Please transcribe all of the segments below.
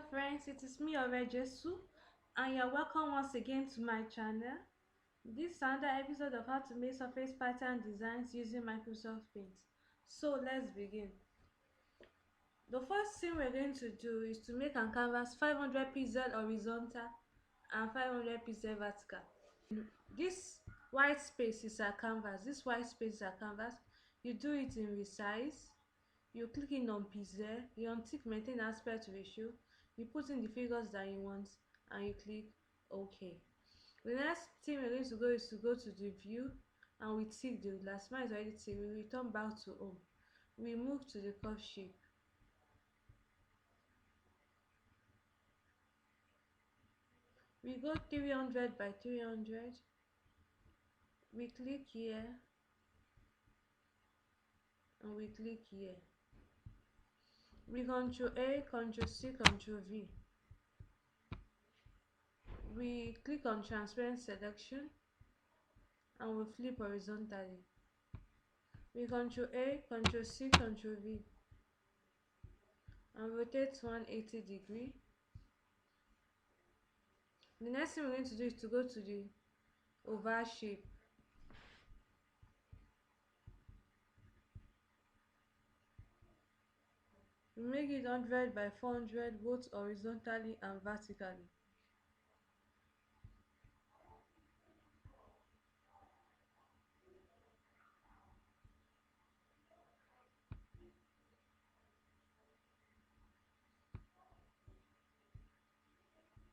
friends, it is me Jesu, and you're welcome once again to my channel. This is another episode of how to make surface pattern designs using Microsoft Paint. So let's begin. The first thing we're going to do is to make a canvas 500 pixel horizontal and 500 pixel vertical. This white space is a canvas. This white space is a canvas. You do it in resize. You click in on pixel, you untick maintain aspect ratio, you put in the figures that you want, and you click OK. The next thing we're going to go is to go to the view, and we tick the last one is already ticked. We return back to home. We move to the curve shape. We go 300 by 300. We click here, and we click here. We Ctrl A, Ctrl C, Ctrl V. We click on transparent selection, and we flip horizontally. We Ctrl A, Ctrl C, Ctrl V, and rotate 180 degree. The next thing we're going to do is to go to the oval shape. We make it 100 by 400 both horizontally and vertically.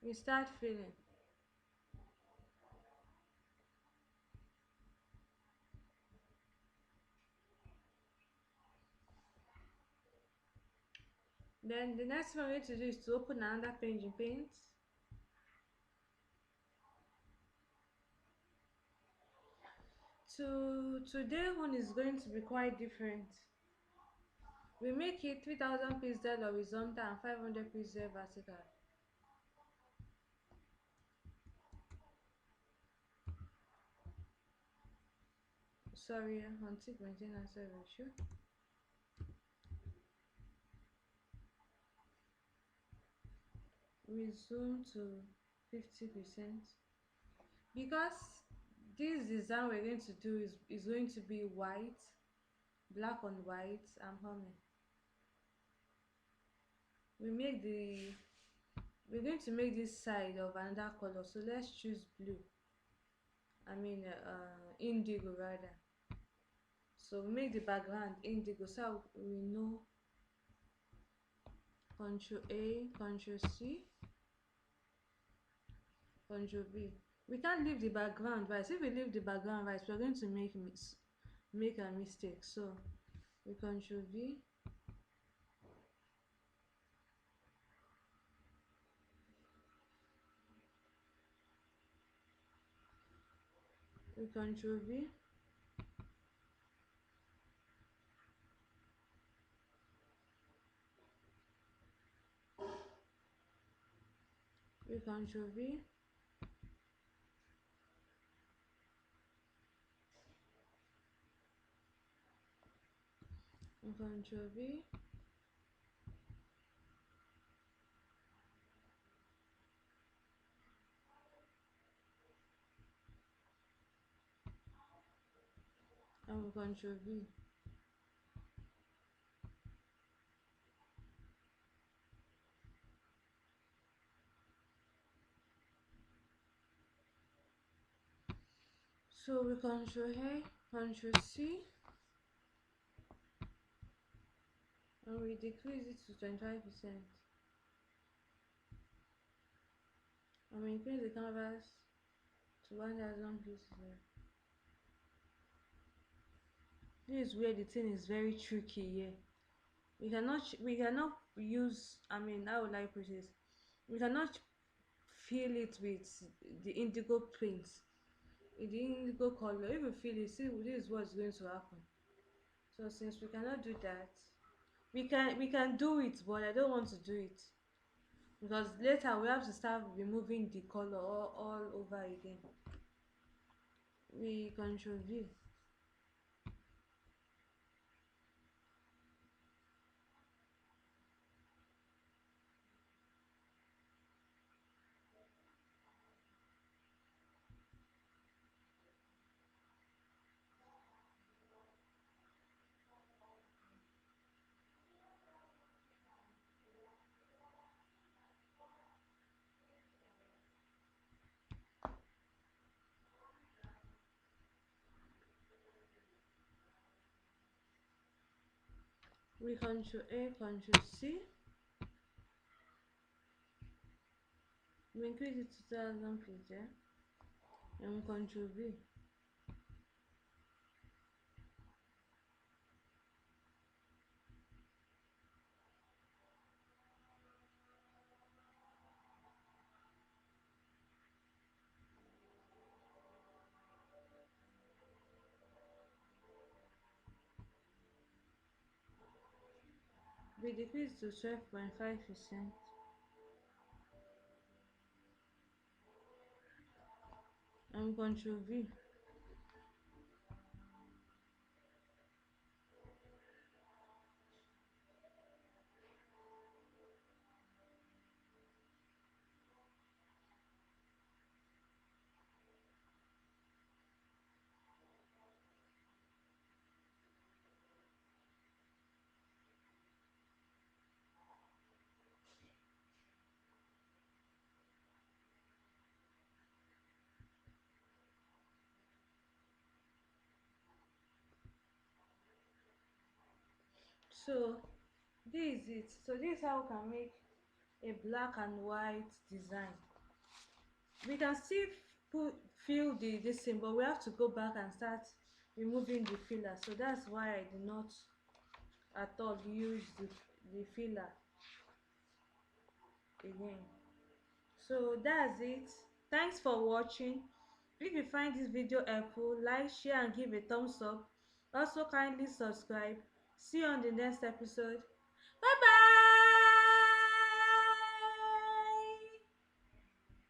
We start filling. Then the next thing we're going to do is to open another page in Paint. Today one is going to be quite different. We make it 3000 pixel horizontal and 500 pixel vertical. Sorry, untick maintain aspect ratio. We zoom to 50% because this design we're going to do is going to be white, black on white. I'm humming. We're going to make this side of another color, so let's choose blue. Indigo rather. So we make the background indigo, so we know. Ctrl A, Ctrl C, Ctrl V. We can't leave the background right. If we leave the background right, we're going to make a mistake. So we Ctrl V, we Ctrl V, we Ctrl V, we Ctrl V, and we Ctrl V. So we Ctrl A, Ctrl C, and we decrease it to 25%. And we increase the canvas to 1000 pieces. This is where the thing is very tricky here. We cannot use, how would I put this? We cannot fill it with the indigo paint, the indigo color. If we fill it, see, this is what's going to happen. So since we cannot do that, we can do it, but I don't want to do it because later we have to start removing the color all over again. We Control V. we Control A, Control C, we increase it to 2000 please, yeah, and we Control V. We decrease to 12.5%. And we Control V. So this is it. So this is how we can make a black and white design. We can still put fill the this thing, but we have to go back and start removing the filler. So that's why I did not at all use the filler again. So that's it. Thanks for watching. If you find this video helpful, like, share and give a thumbs up. Also kindly subscribe. See you on the next episode. Bye bye.